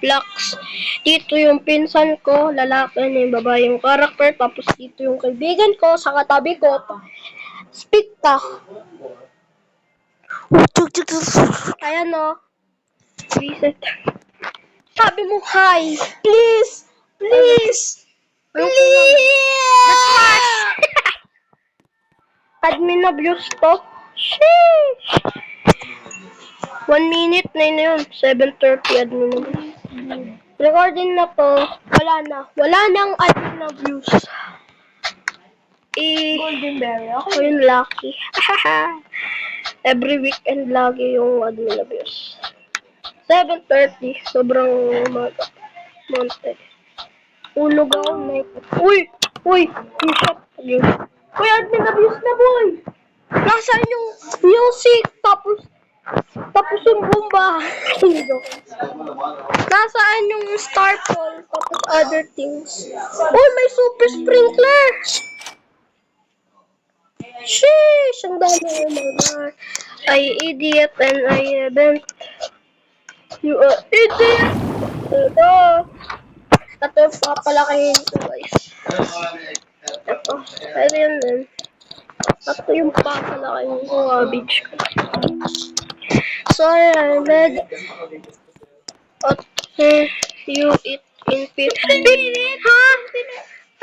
Blocks. Dito yung pinsan ko, lalaki na yung babae yung character. Tapos dito yung kaibigan ko, sa katabi ko. Speak ka. Ayan o. Reset. Sabi mo, hi. Please! Please! Please! Admin abuse to. Sheesh! 1 minute na yun. 7:30 admin abuse. Recording na to. Wala na. Wala nang admin abuse. Golden berry. Ako yung lucky. Every weekend lagi yung admin abuse. 7:30. Sobrang umaga. Monte. Ulog ako. Uy! Uy! Shut. Uy, admin abuse na, boy! Nasaan yung music? Tapos yung bomba. Nasaan yung star ball? Tapos other things. Uy, may super sprinkler! Sheesh! Ang dami naman. I idiot and I haven't. You are idiot! Ito. Ito yung papalakihin ko, guys. Ito. Pero yun din. Ito yung papalakihin ko, garbage ko. Sorry, I read. Okay, you eat in 15 minutes, huh?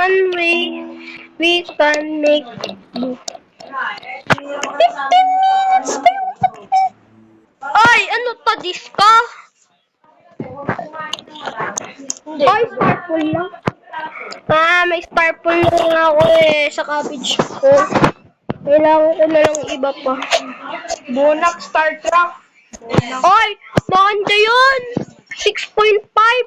And we can make 15 minutes. Ay, ano to, disco? Ay, starful lang. May starful lang ako sa cabbage ko. Kailangan ko na lang iba pa. Bonak Star Trek. Ay, maganda yun! 6.5,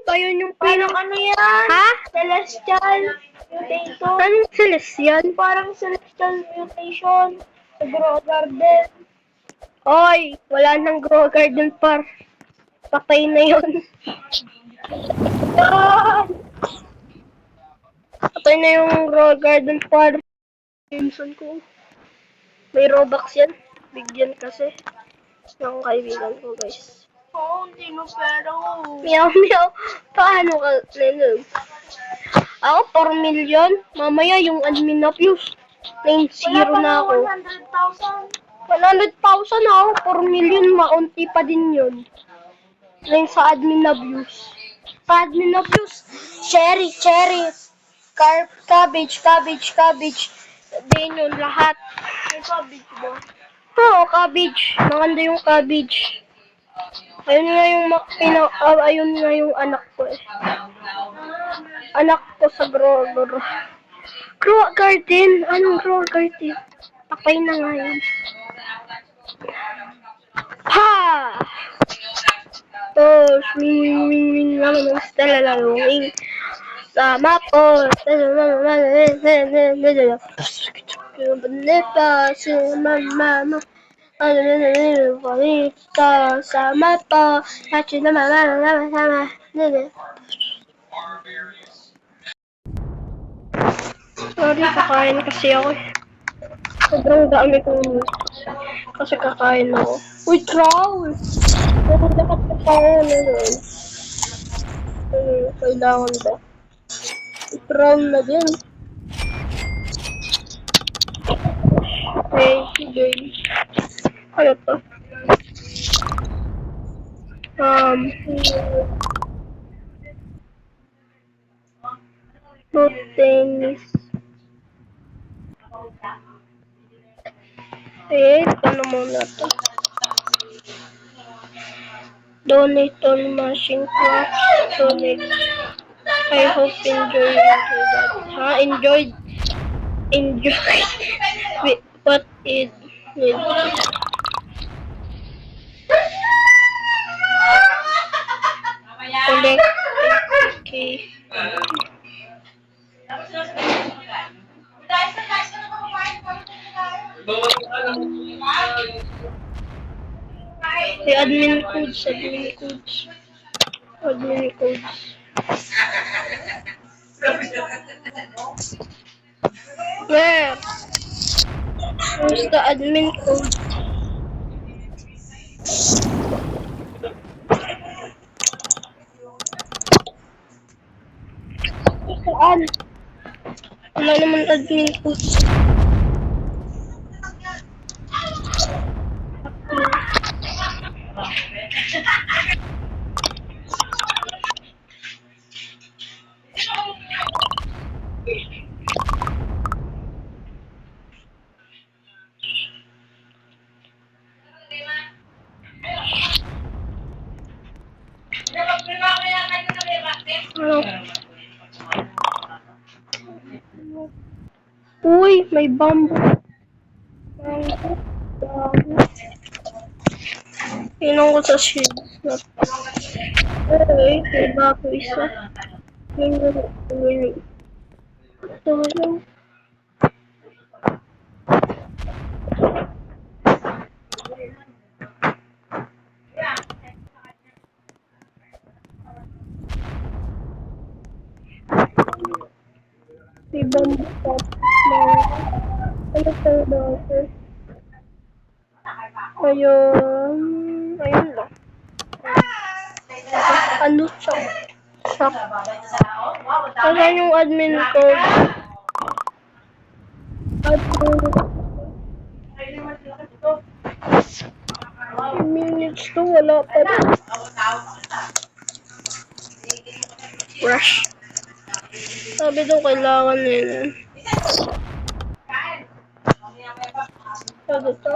ayun yung Parang ano yan? Ha? Celestial Mutation. Anong celestial? Parang Celestial Mutation. Sa Grow Garden. Oy, wala nang grow garden par. Patay na yun. Patay na yung grow garden par. Pinsan ko. May Robux yan. Bigyan kasi. Yung kaibigan ko, guys. Oo, hindi mo pero. Meow, meow. Paano ka, Lelo? Ako, 4 million. Mamaya yung admin abuse. 9-0 na ako. 100,000. 100,000 ako. 4 million, maunti pa din yun. Ngayon sa admin abuse. Sa admin abuse, cherry. Cabbage. Din yun lahat. May cabbage ba? Oo, cabbage. Maganda yung cabbage. Ayun nga yung anak ko eh. Anak ko sa grow garden. Anong grow garden? Patay na nga yun. Ha! Oh, swing lang ng stella lalong. Sama po. Mama. Sama po. Sorry, kakain kasi ako. Sobrang dami kong kasi kakain ako. Uy, troll! Dapat kakain na nun. Kailangan ba? Troll na din. Okay, sige. Ano to? No tennis. Ano muna to? Donate on machine craft. Donate. I hope enjoy that. Ha? Enjoy. Wait, what it need? Collect. Okay. Hey, admin codes. Where? Where's the admin code? Saan? Wala naman admin ko. Ano? Uy, may bamboo. Tingnan ko sa shield. Okay, may bago isa. Tulong. May bamboo top. Ano sa bago? Ayun. Ayun lang. Ano siya? Shock. Asan yung admin code? Minutes to, wala pa rin. Rush. Sabi daw kailangan nila. Sabi to.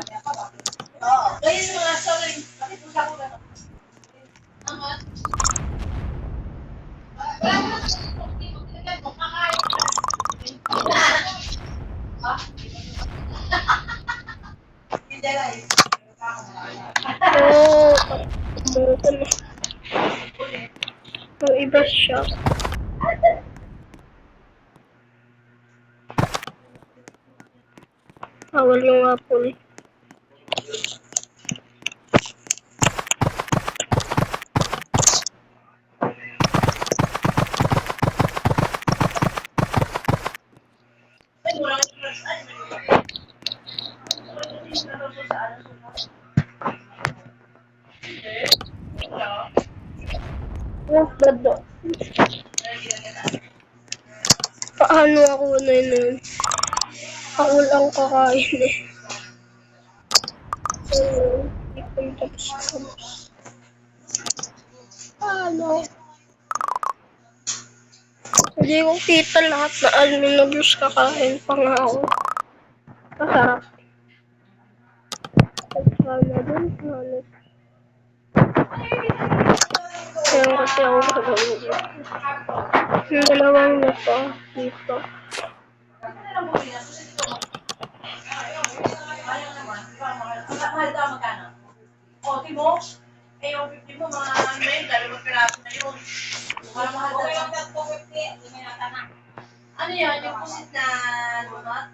Oh, buto na. Yung iba siya. Bawal yung apple. What's the dog? Paano ako na yun? Ako lang kakain eh. Paano? Hindi ko kita lahat na admin na blues kakain pa nga ako. Masarap. Sana dun, sana. Kaya kasi ako gagawin dito. Yung dalawang na to, dito. Yung 50 mo, mga email, dalawang piraso na yun. Mahal yung 50, ano yan, yung pusit na donut?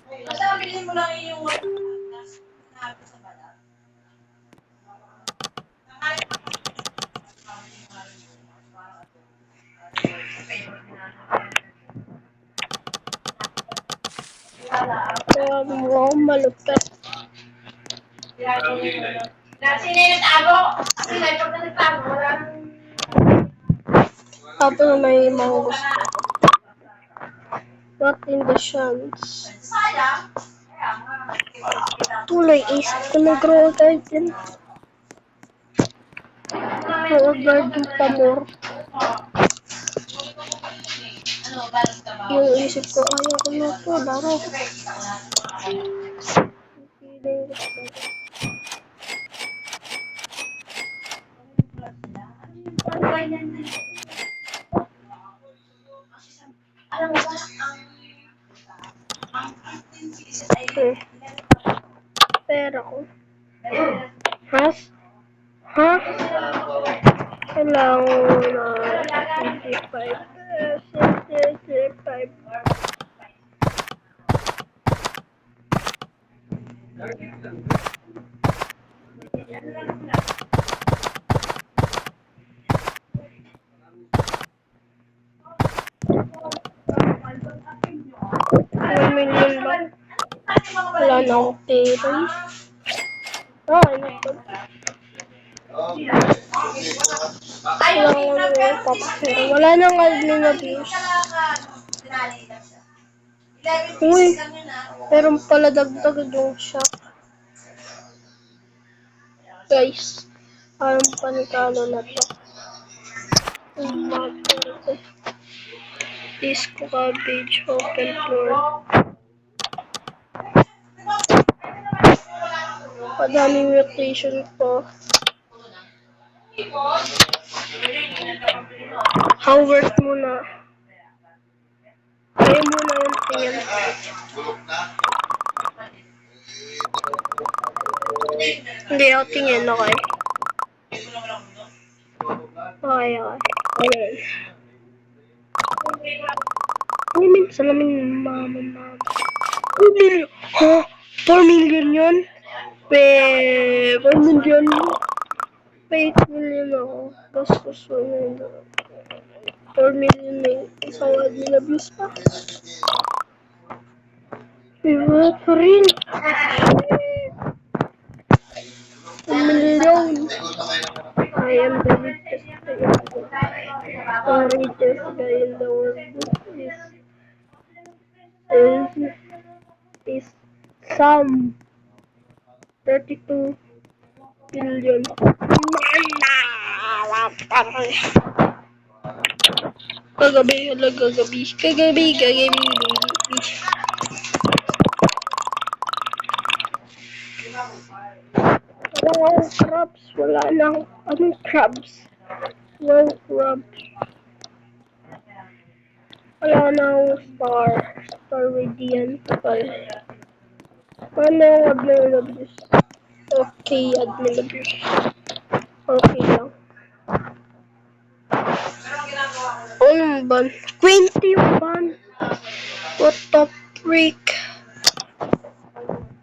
Basta bilhin mo lang yung nabi sa balat. Kaya mukhang malupit. Sino yung nagtago? Kasi pag nagtago, wala nang... Tapos may mga gusto. Not in the chance. Sayang. Tuloy, isip ko nag-grow garden. Grow garden pa more. Ano, balance ka ba? Yung isip ko, ayaw ko na ito, laro. Feeling gusto ko. Alam mo ba, Eh. Pera ko. Has? Ha? Kailangan na 55. 65. Million ba? Wala na akong pera. Ah, ano ba? Wala nang papasira. Wala nang admin abuse. Dinali lang siya. 11 Uy, pieces lang yun ah. meron pala dagdag yung shop. Guys, parang panitalo na to. Disco cabbage, open floor. Madaming mutation po. Howard muna. Kayo muna yung tingin. Hindi ako tingin, okay? Okay. Ayan. Ayan, salamin, mama. 4 million. Ha? 4 million yun? 4 million. 8 million ako. Gastos ko na yun. 4 million na yun. Isang admin abuse pa. Diba pa rin? 1 million. I am the richest guy in the world. The richest guy in the world is Sam. 32 billion. Kagabi. Wala nang anong crabs? No crabs. Wala nang star radiant. Paano yung admin abuse? Okay, admin abuse. Okay lang. Anong ban? 20 yung ban. What the freak?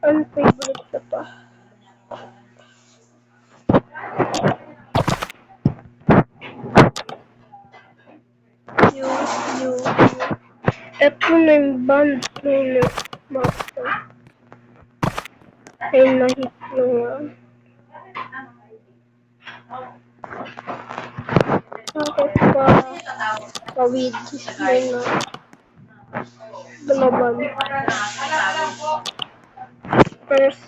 Unfavorite ka pa. You. Eto na yung band nung master. Ay, nahit na nga. Bakit pa kawid na balaban? First,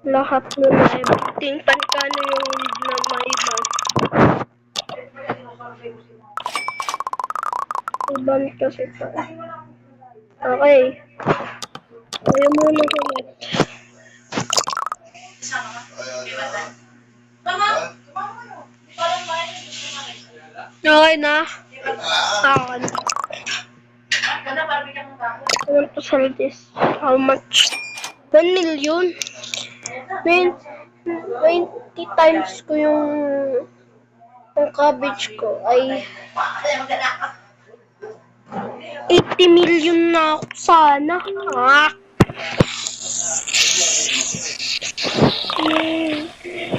lahat na everything. Pankano yung weed na may ban? Iban kasi pa. Okay. Ayaw muna sa net. Okay na. Akan. I want to sell this. How much? 1 million? 20 times ko yung cabbage ko ay 80 million na ako sana.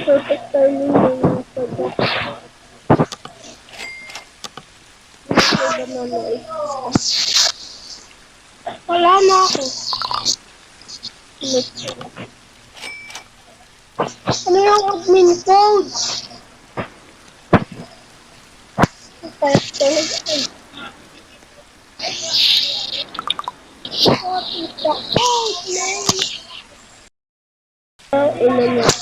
Perfect timing yung product. Wala na ako. Ano yung admin code? What is the code, man?